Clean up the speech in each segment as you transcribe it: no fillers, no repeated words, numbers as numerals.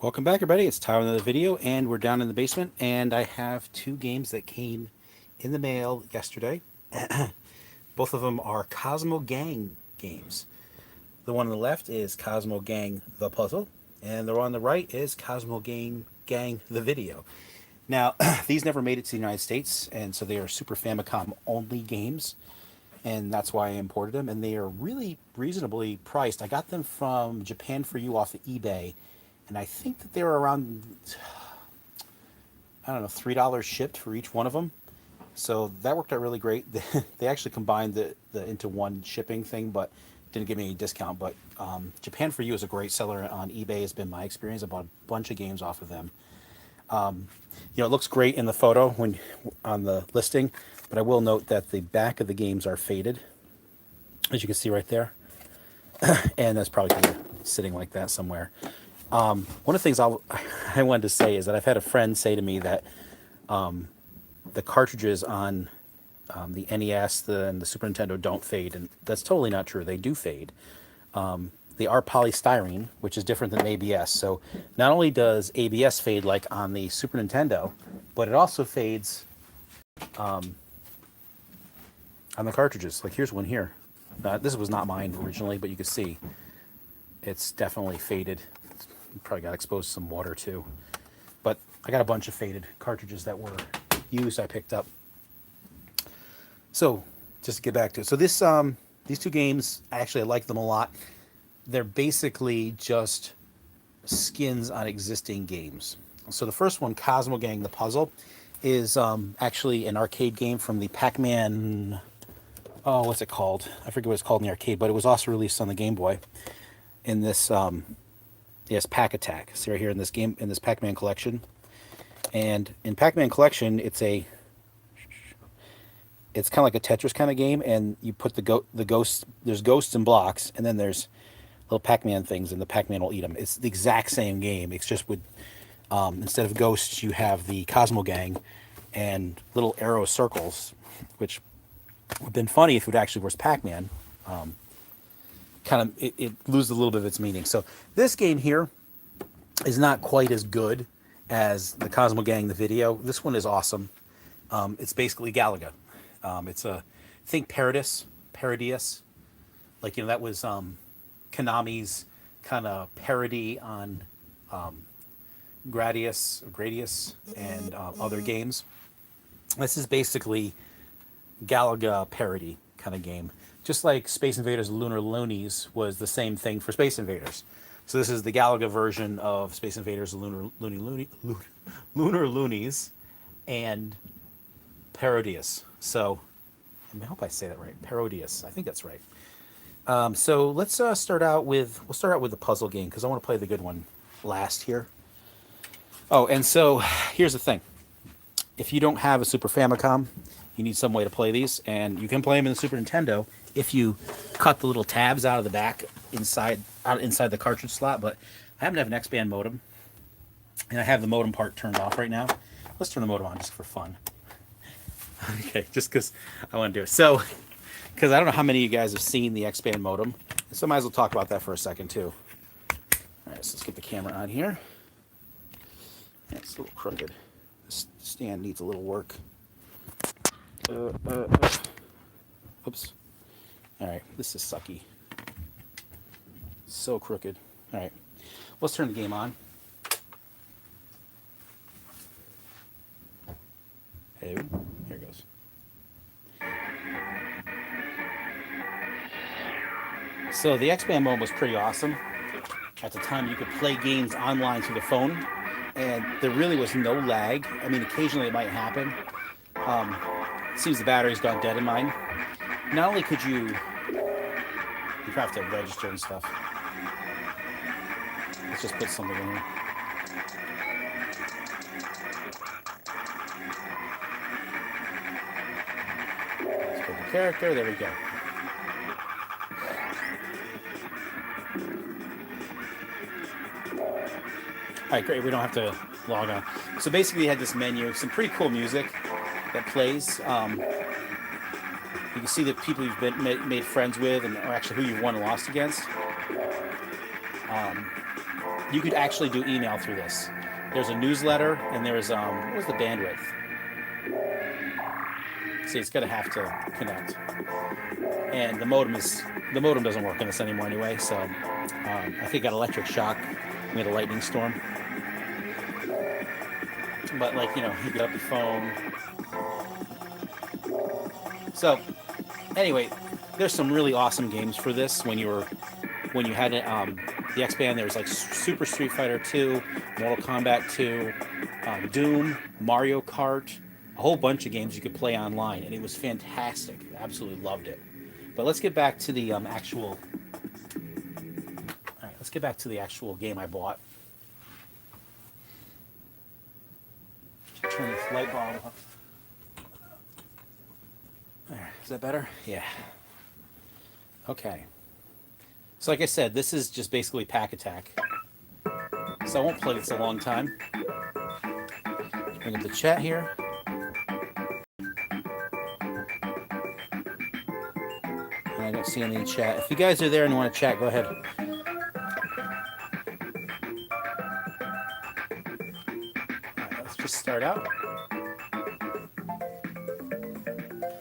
Welcome back, everybody. It's Tyler with another video, and we're down in the basement, and I have two games that came in the mail yesterday. Both of them are Cosmo Gang games. The one on the left is Cosmo Gang the Puzzle, and the one on the right is Cosmo Gang the Video. Now, these never made it to the United States, and so they are Super Famicom only games, and that's why I imported them, and they are really reasonably priced. I got them from Japan for You off of eBay, and I think that they were around, I don't know, $3 shipped for each one of them. So that worked out really great. They actually combined the into one shipping thing, but didn't give me any discount. But Japan for You is a great seller on eBay. Has been my experience. I bought a bunch of games off of them. It looks great in the photo when on the listing, but I will note that the back of the games are faded, as you can see right there, and that's probably kind of sitting like that somewhere. One of the things I wanted to say is that I've had a friend say to me that the cartridges on the NES and the Super Nintendo don't fade, and that's totally not true. They do fade. They are polystyrene, which is different than ABS. So not only does ABS fade like on the Super Nintendo, but it also fades on the cartridges. Like here's one here. This was not mine originally, but you can see it's definitely faded. Probably got exposed to some water too. But I got a bunch of faded cartridges that were used I picked up. So just to get back to it. So these two games, actually I like them a lot. They're basically just skins on existing games. So the first one, Cosmo Gang the Puzzle, is actually an arcade game from the Pac-Man, oh, what's it called? I forget what it's called in the arcade, but it was also released on the Game Boy in this yes, Pack Attack. See right here in this game, in this Pac-Man collection. And in Pac-Man collection, it's kind of like a Tetris kind of game, and you put the ghosts. There's ghosts and blocks, and then there's little Pac-Man things, and the Pac-Man will eat them. It's the exact same game. It's just with instead of ghosts, you have the Cosmo Gang and little arrow circles, which would have been funny if it actually was Pac-Man. It loses a little bit of its meaning. So this game here is not quite as good as the Cosmo Gang the video. This one is awesome. It's basically Galaga. It's a think Parodius. Like, that was Konami's kind of parody on Gradius and other games. This is basically Galaga parody kind of game. Just like Space Invaders Lunar Loonies was the same thing for Space Invaders. So this is the Galaga version of Space Invaders Lunar Loonies and Parodius. So I hope I say that right. Parodius. I think that's right. So let's start out with the puzzle game, because I want to play the good one last here. Oh, and so here's the thing. If you don't have a Super Famicom, you need some way to play these, and you can play them in the Super Nintendo if you cut the little tabs out of the back inside the cartridge slot. But I happen to have an X-band modem, and I have the modem part turned off right now. Let's turn the modem on just for fun. Okay, just because I want to do it. So, because I don't know how many of you guys have seen the X-band modem, so I might as well talk about that for a second too. All right, so let's get the camera on here. Yeah, it's a little crooked. This stand needs a little work. Oops. All right, this is sucky. So crooked. All right, let's turn the game on. Hey, here it goes. So the X-band mode was pretty awesome. At the time, you could play games online through the phone, and there really was no lag. I mean, occasionally it might happen. It seems the battery's gone dead in mine. Not only could you have to register and stuff. Let's just put something in here. Let's put the character. There we go. All right, great. We don't have to log on. So basically, you had this menu, some pretty cool music that plays. You can see the people you've been made friends with, and or actually who you've won and lost against. You could actually do email through this. There's a newsletter, and there's what was the bandwidth? See, it's gonna have to connect, and the modem doesn't work on this anymore anyway. So I think I got electric shock. We had a lightning storm, but like you get up your phone. So anyway, there's some really awesome games for this. When you had the X-Band, there was like Super Street Fighter 2, Mortal Kombat 2, Doom, Mario Kart, a whole bunch of games you could play online, and it was fantastic. Absolutely loved it. But let's get back to the actual. All right, let's get back to the actual game I bought. Turn this light bulb up. There, is that better? Yeah. Okay. So like I said, this is just basically Pack Attack. So I won't play this a long time. Bring up the chat here. And I don't see any chat. If you guys are there and want to chat, go ahead. Alright, let's just start out.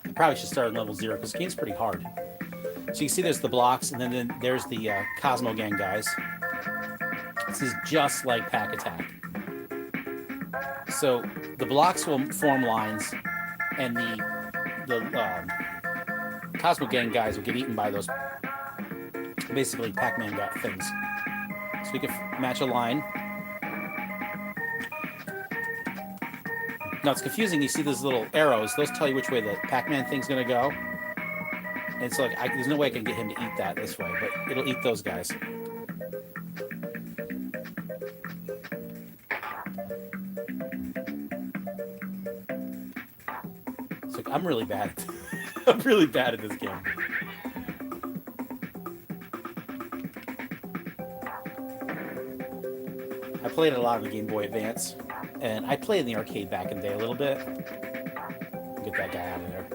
I probably should start on level 0 because the game's pretty hard. So you can see there's the blocks, and then there's the Cosmo gang guys. This is just like Pack Attack. So the blocks will form lines, and the Cosmo gang guys will get eaten by those basically Pac-Man things. So we can match a line. Now it's confusing. You see those little arrows; those tell you which way the Pac-Man thing's going to go. And so, like, there's no way I can get him to eat that this way, but it'll eat those guys. So, like, I'm really bad. I'm really bad at this game. I played a lot of the Game Boy Advance, and I played in the arcade back in the day a little bit. Get that guy out of there.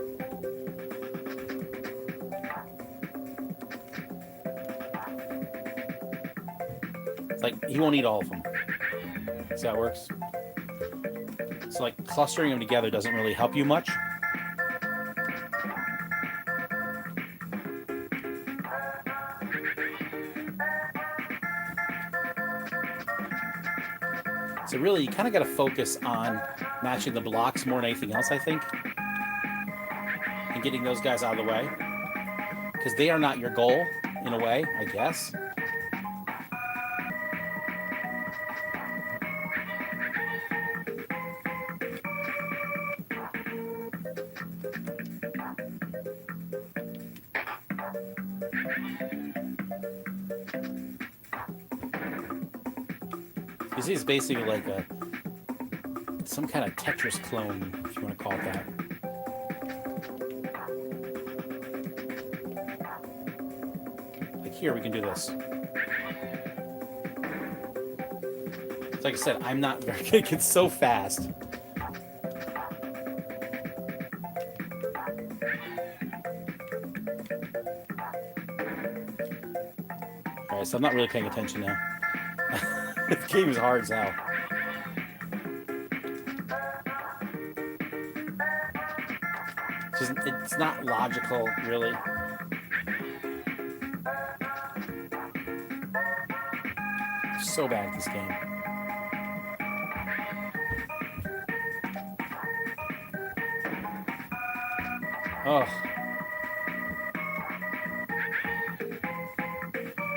Like, he won't eat all of them. See how it works? So, like, clustering them together doesn't really help you much. So really, you kind of got to focus on matching the blocks more than anything else, I think. And getting those guys out of the way. Because they are not your goal, in a way, I guess. This is basically like some kind of Tetris clone, if you want to call it that. Like here, we can do this. Like I said, I'm not very good. It gets so fast. Alright, so I'm not really paying attention now. This game is hard as hell. It's not logical, really. I'm so bad at this game. Oh.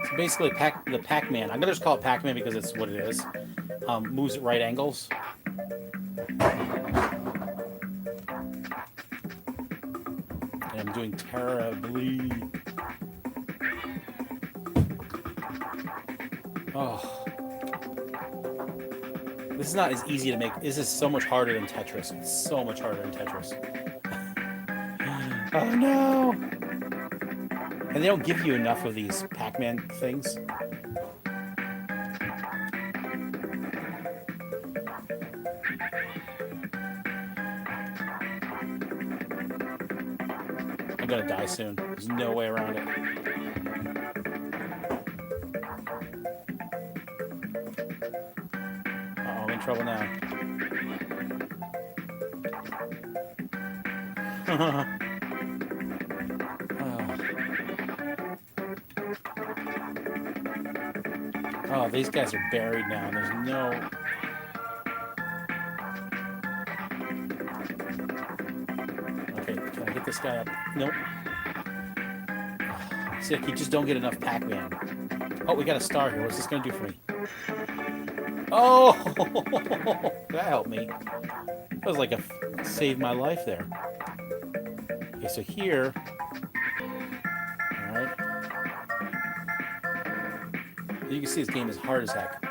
So basically, the Pac-Man, I'm going to just call it Pac-Man because it's what it is, moves at right angles. And I'm doing terribly. Oh. This is not as easy to make. This is so much harder than Tetris. It's so much harder than Tetris. Oh no! And they don't give you enough of these Pac-Man things. I'm gonna die soon. There's no way around it. in trouble now. Oh, these guys are buried now, and there's no... Okay, can I get this guy up? Nope. See, like, you just don't get enough Pac-Man. Oh, we got a star here. What's this going to do for me? Oh! That helped me. That was like saved my life there. Okay, so here... Alright. You can see this game is hard as heck.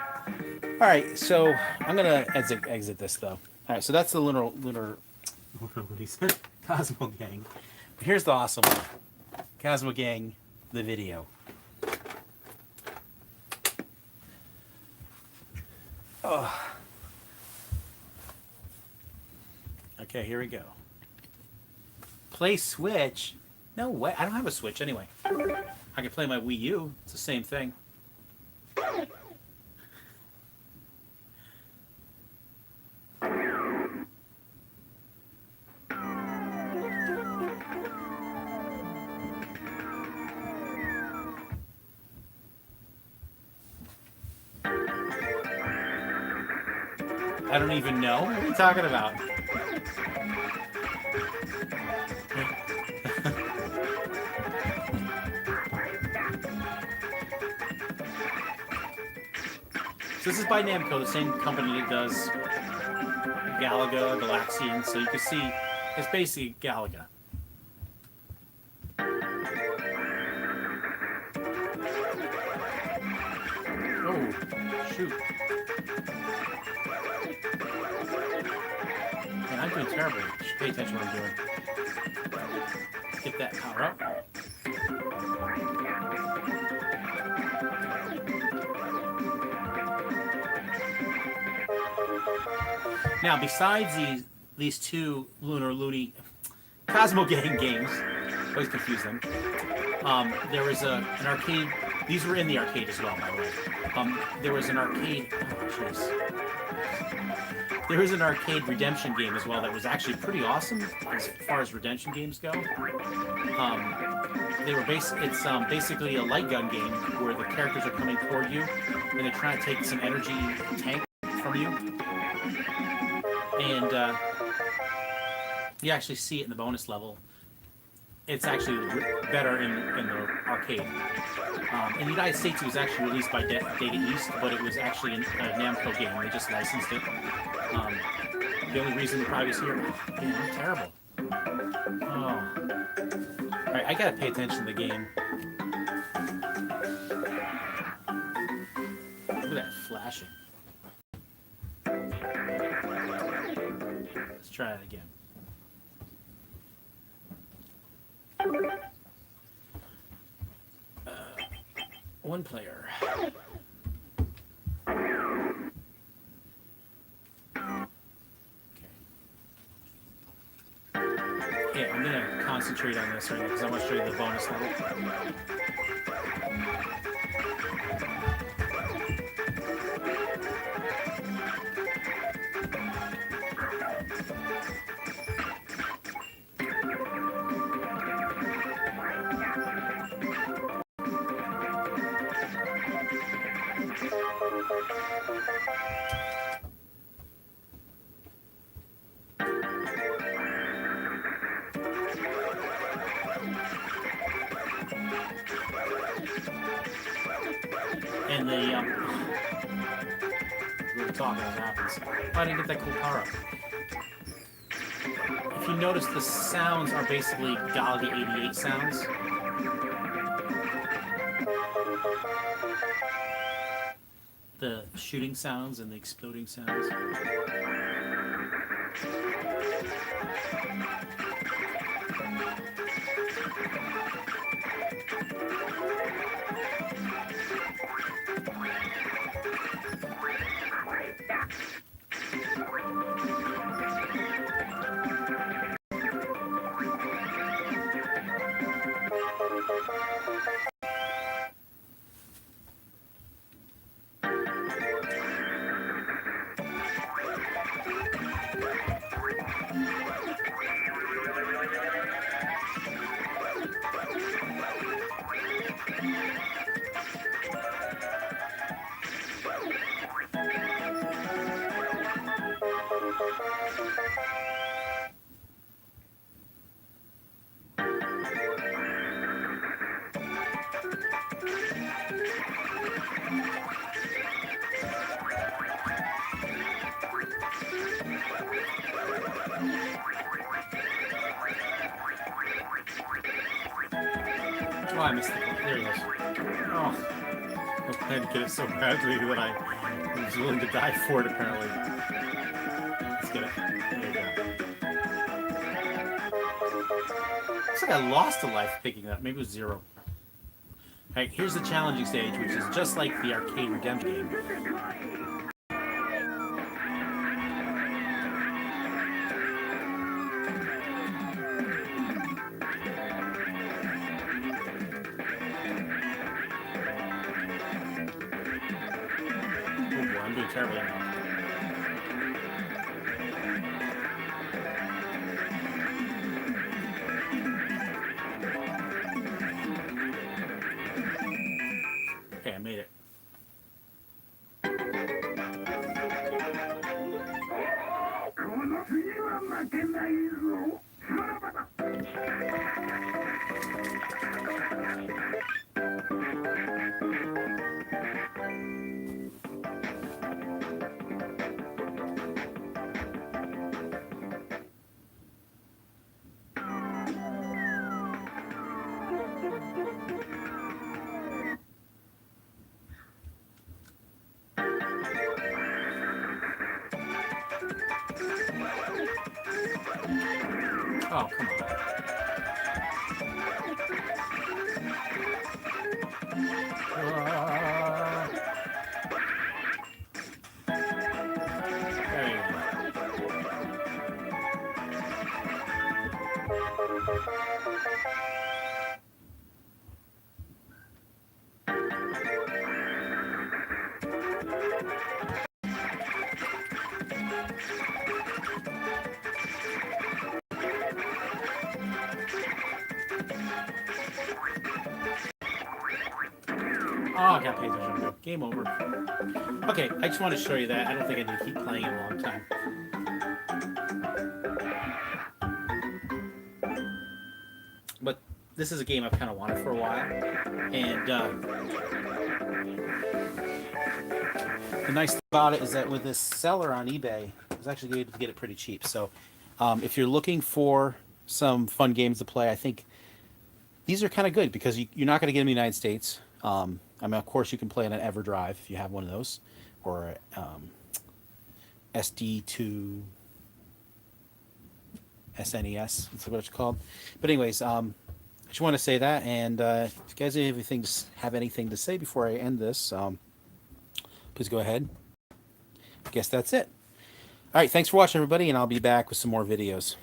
Alright, so I'm going to exit this, though. Alright, so that's the lunar Cosmo Gang. Here's the awesome one. Cosmo Gang, the video. Oh. Okay, here we go. Play Switch? No way. I don't have a Switch anyway. I can play my Wii U. It's the same thing. I don't even know. What are you talking about? So this is by Namco, the same company that does Galaga, Galaxian, so you can see it's basically Galaga. Oh, shoot. Man, I'm doing terrible. Just pay attention to what I'm doing. Get that power up. Now, besides these two Looney Cosmo Gang games, I always confuse them. There was an arcade. These were in the arcade as well, by the way. There was an arcade. Oh, jeez. There was an arcade redemption game as well that was actually pretty awesome as far as redemption games go. It's basically a light gun game where the characters are coming toward you and they're trying to take some energy tank from you. And you actually see it in the bonus level. It's actually better in the arcade. In the United States, it was actually released by Data East, but it was actually a Namco game. They just licensed it. The only reason it probably was here... Man, I'm terrible. Oh. Alright, I gotta pay attention to the game. Look at that flashing. Let's try it again. One player. Yeah, I'm gonna concentrate on this right now because I want to show you the bonus level. And the we were talking what happens. I didn't get that cool power up. If you notice, the sounds are basically Galaga 88 sounds. The shooting sounds and the exploding sounds. I missed it. There he goes. Oh, I plan to get it so badly that I was willing to die for it, apparently. Let's get it. There you go. Looks like I lost a life picking it up. Maybe it was 0. Alright, here's the challenging stage, which is just like the arcade redemption game. Oh boy, I'm doing terribly now. Okay, I made it. Oh, come on. There you go. Oh, I gotta pay attention. Game over. Okay, I just want to show you that. I don't think I need to keep playing it a long time. But this is a game I've kind of wanted for a while. And the nice thing about it is that with this seller on eBay, I was actually able to get it pretty cheap. So if you're looking for some fun games to play, I think these are kind of good because you're not going to get them in the United States. I mean, of course, you can play on an EverDrive if you have one of those, or SD to SNES. That's what it's called. But anyways, I just want to say that. And if you guys have anything to say before I end this, please go ahead. I guess that's it. All right, thanks for watching, everybody, and I'll be back with some more videos.